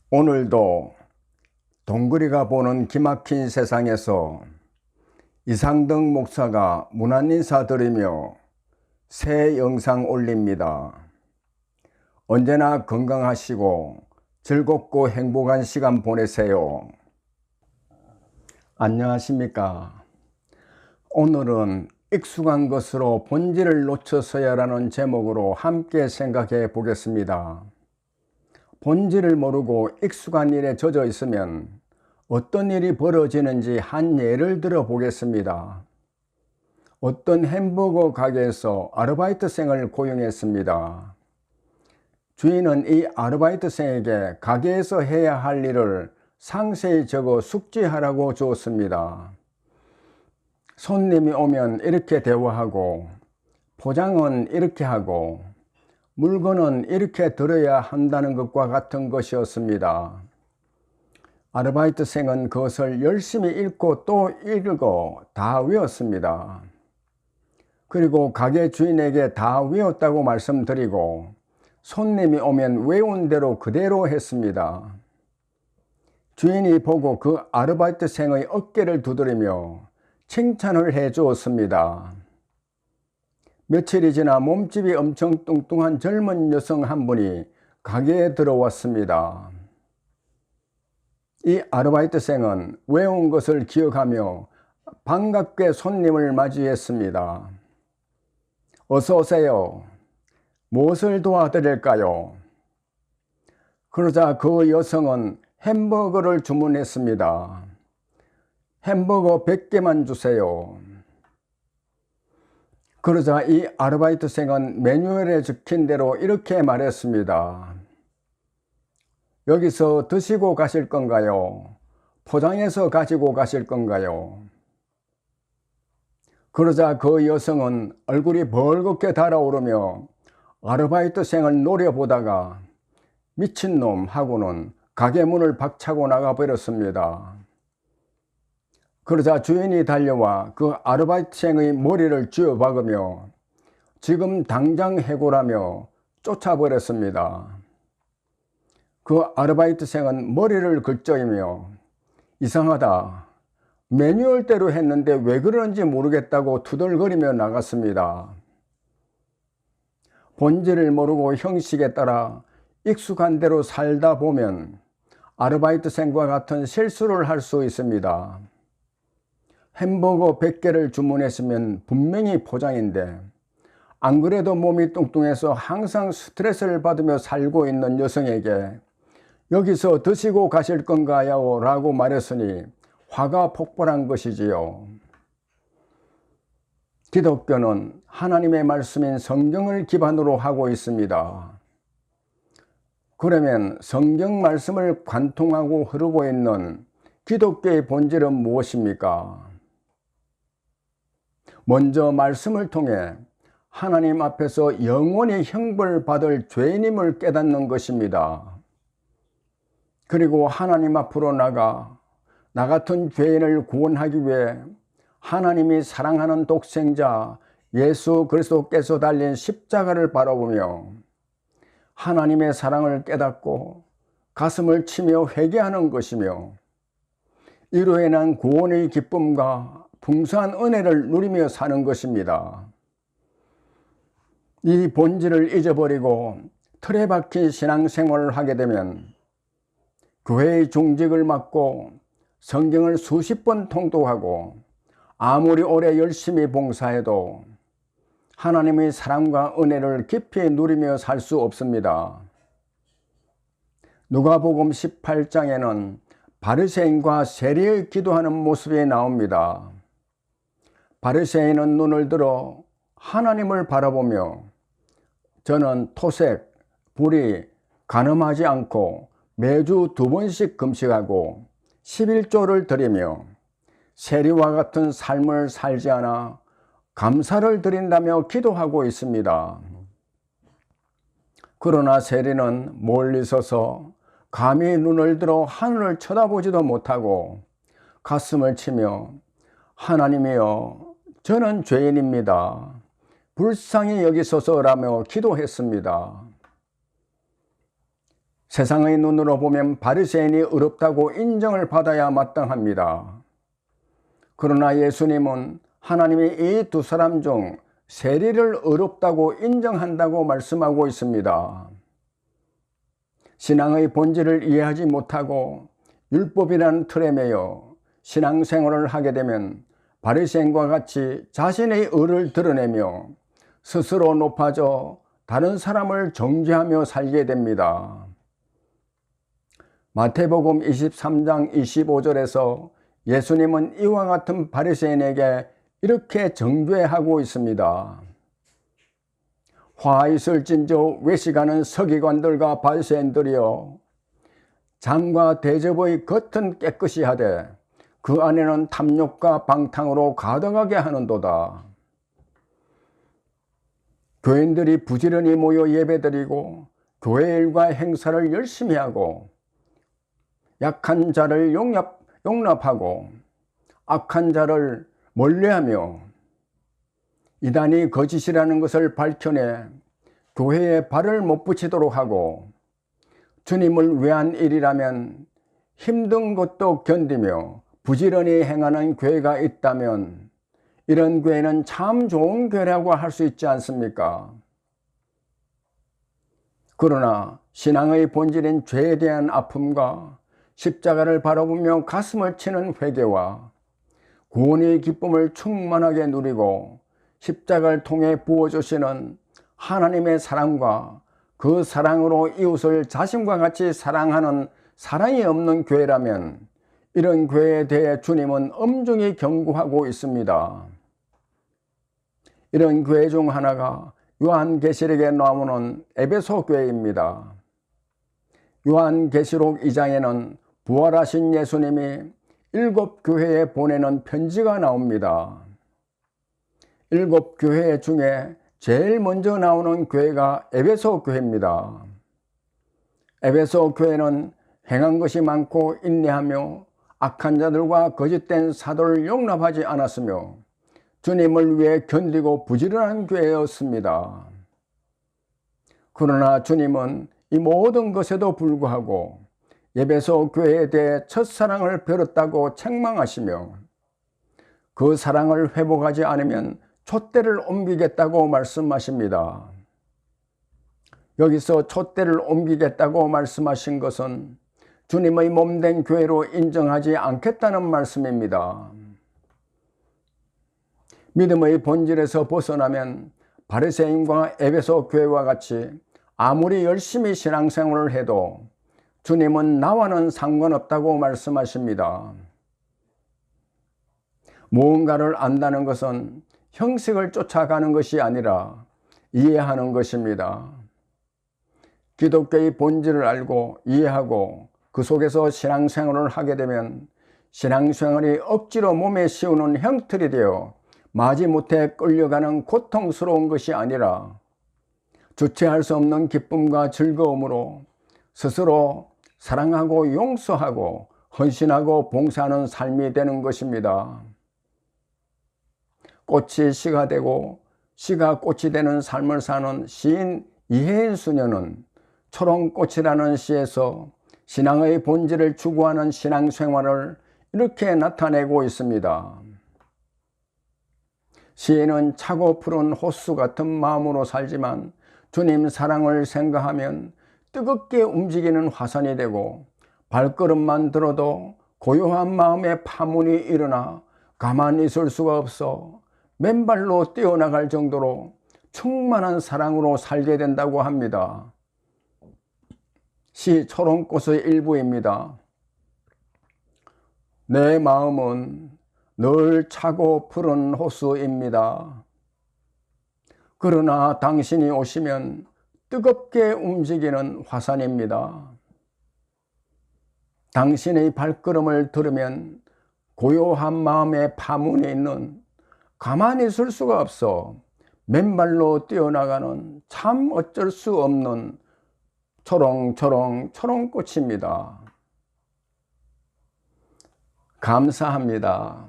오늘도 동그리가 보는 기막힌 세상에서 이상덕 목사가 문안 인사드리며 새 영상 올립니다. 언제나 건강하시고 즐겁고 행복한 시간 보내세요. 안녕하십니까. 오늘은 익숙한 것으로 본질을 놓쳐서야라는 제목으로 함께 생각해 보겠습니다. 본질을 모르고 익숙한 일에 젖어 있으면 어떤 일이 벌어지는지 한 예를 들어 보겠습니다. 어떤 햄버거 가게에서 아르바이트생을 고용했습니다. 주인은 이 아르바이트생에게 가게에서 해야 할 일을 상세히 적어 숙지하라고 주었습니다. 손님이 오면 이렇게 대화하고, 포장은 이렇게 하고, 물건은 이렇게 들어야 한다는 것과 같은 것이었습니다. 아르바이트생은 그것을 열심히 읽고 또 읽고 다 외웠습니다. 그리고 가게 주인에게 다 외웠다고 말씀드리고 손님이 오면 외운 대로 그대로 했습니다. 주인이 보고 그 아르바이트생의 어깨를 두드리며 칭찬을 해 주었습니다. 며칠이 지나 몸집이 엄청 뚱뚱한 젊은 여성 한 분이 가게에 들어왔습니다. 이 아르바이트생은 외운 것을 기억하며 반갑게 손님을 맞이했습니다. 어서 오세요. 무엇을 도와드릴까요? 그러자 그 여성은 햄버거를 주문했습니다. 햄버거 100개만 주세요. 그러자 이 아르바이트생은 매뉴얼에 적힌 대로 이렇게 말했습니다. 여기서 드시고 가실 건가요? 포장해서 가지고 가실 건가요? 그러자 그 여성은 얼굴이 벌겋게 달아오르며 아르바이트생을 노려보다가 미친놈 하고는 가게 문을 박차고 나가버렸습니다. 그러자 주인이 달려와 그 아르바이트생의 머리를 쥐어박으며 지금 당장 해고라며 쫓아버렸습니다. 그 아르바이트생은 머리를 긁적이며 이상하다. 매뉴얼대로 했는데 왜 그런지 모르겠다고 투덜거리며 나갔습니다. 본질을 모르고 형식에 따라 익숙한 대로 살다 보면 아르바이트생과 같은 실수를 할 수 있습니다. 햄버거 100개를 주문했으면 분명히 포장인데 안 그래도 몸이 뚱뚱해서 항상 스트레스를 받으며 살고 있는 여성에게 여기서 드시고 가실 건가요? 라고 말했으니 화가 폭발한 것이지요. 기독교는 하나님의 말씀인 성경을 기반으로 하고 있습니다. 그러면 성경 말씀을 관통하고 흐르고 있는 기독교의 본질은 무엇입니까? 먼저 말씀을 통해 하나님 앞에서 영원히 형벌받을 죄인임을 깨닫는 것입니다. 그리고 하나님 앞으로 나가 나 같은 죄인을 구원하기 위해 하나님이 사랑하는 독생자 예수 그리스도께서 달린 십자가를 바라보며 하나님의 사랑을 깨닫고 가슴을 치며 회개하는 것이며 이로 인한 구원의 기쁨과 풍성한 은혜를 누리며 사는 것입니다. 이 본질을 잊어버리고 틀에 박힌 신앙생활을 하게 되면 교회의 중직을 맡고 성경을 수십 번 통독하고 아무리 오래 열심히 봉사해도 하나님의 사랑과 은혜를 깊이 누리며 살 수 없습니다. 누가복음 18장에는 바리새인과 세리의 기도하는 모습이 나옵니다. 바리새인은 눈을 들어 하나님을 바라보며 저는 토색, 불의, 간음하지 않고 매주 2번씩 금식하고 11조를 드리며 세리와 같은 삶을 살지 않아 감사를 드린다며 기도하고 있습니다. 그러나 세리는 멀리 서서 감히 눈을 들어 하늘을 쳐다보지도 못하고 가슴을 치며 하나님이여 저는 죄인입니다. 불쌍히 여기소서라며 기도했습니다. 세상의 눈으로 보면 바리새인이 의롭다고 인정을 받아야 마땅합니다. 그러나 예수님은 하나님이 이 두 사람 중 세리를 의롭다고 인정한다고 말씀하고 있습니다. 신앙의 본질을 이해하지 못하고 율법이라는 틀에 매여 신앙생활을 하게 되면 바리새인과 같이 자신의 의를 드러내며 스스로 높아져 다른 사람을 정죄하며 살게 됩니다. 마태복음 23장 25절에서 예수님은 이와 같은 바리새인에게 이렇게 정죄하고 있습니다. 화 있을진저 외식하는 서기관들과 바리새인들이여, 잔과 대접의 겉은 깨끗이 하되 그 안에는 탐욕과 방탕으로 가득하게 하는도다. 교인들이 부지런히 모여 예배드리고 교회 일과 행사를 열심히 하고 약한 자를 용납하고 악한 자를 멀리하며 이단이 거짓이라는 것을 밝혀내 교회에 발을 못 붙이도록 하고 주님을 위한 일이라면 힘든 것도 견디며 부지런히 행하는 교회가 있다면 이런 교회는 참 좋은 교회라고 할 수 있지 않습니까? 그러나 신앙의 본질인 죄에 대한 아픔과 십자가를 바라보며 가슴을 치는 회개와 구원의 기쁨을 충만하게 누리고 십자가를 통해 부어주시는 하나님의 사랑과 그 사랑으로 이웃을 자신과 같이 사랑하는 사랑이 없는 교회라면 이런 교회에 대해 주님은 엄중히 경고하고 있습니다. 이런 교회 중 하나가 요한계시록에 나오는 에베소 교회입니다. 요한계시록 2장에는 부활하신 예수님이 7 교회에 보내는 편지가 나옵니다. 7 교회 중에 제일 먼저 나오는 교회가 에베소 교회입니다. 에베소 교회는 행한 것이 많고 인내하며 악한 자들과 거짓된 사도를 용납하지 않았으며 주님을 위해 견디고 부지런한 교회였습니다. 그러나 주님은 이 모든 것에도 불구하고 에베소 교회에 대해 첫사랑을 버렸다고 책망하시며 그 사랑을 회복하지 않으면 촛대를 옮기겠다고 말씀하십니다. 여기서 촛대를 옮기겠다고 말씀하신 것은 주님의 몸된 교회로 인정하지 않겠다는 말씀입니다. 믿음의 본질에서 벗어나면 바리새인과 에베소 교회와 같이 아무리 열심히 신앙생활을 해도 주님은 나와는 상관없다고 말씀하십니다. 무언가를 안다는 것은 형식을 쫓아가는 것이 아니라 이해하는 것입니다. 기독교의 본질을 알고 이해하고 그 속에서 신앙생활을 하게 되면 신앙생활이 억지로 몸에 씌우는 형틀이 되어 마지못해 끌려가는 고통스러운 것이 아니라 주체할 수 없는 기쁨과 즐거움으로 스스로 사랑하고 용서하고 헌신하고 봉사하는 삶이 되는 것입니다. 꽃이 씨가 되고 씨가 꽃이 되는 삶을 사는 시인 이혜인 수녀는 초롱꽃이라는 시에서 신앙의 본질을 추구하는 신앙생활을 이렇게 나타내고 있습니다. 시인은 차고 푸른 호수 같은 마음으로 살지만 주님 사랑을 생각하면 뜨겁게 움직이는 화산이 되고 발걸음만 들어도 고요한 마음에 파문이 일어나 가만히 있을 수가 없어 맨발로 뛰어나갈 정도로 충만한 사랑으로 살게 된다고 합니다. 시 초롱꽃의 일부입니다. 내 마음은 늘 차고 푸른 호수입니다. 그러나 당신이 오시면 뜨겁게 움직이는 화산입니다. 당신의 발걸음을 들으면 고요한 마음에 파문이 있는 가만히 있을 수가 없어 맨발로 뛰어나가는 참 어쩔 수 없는 초롱초롱 초롱꽃입니다. 감사합니다.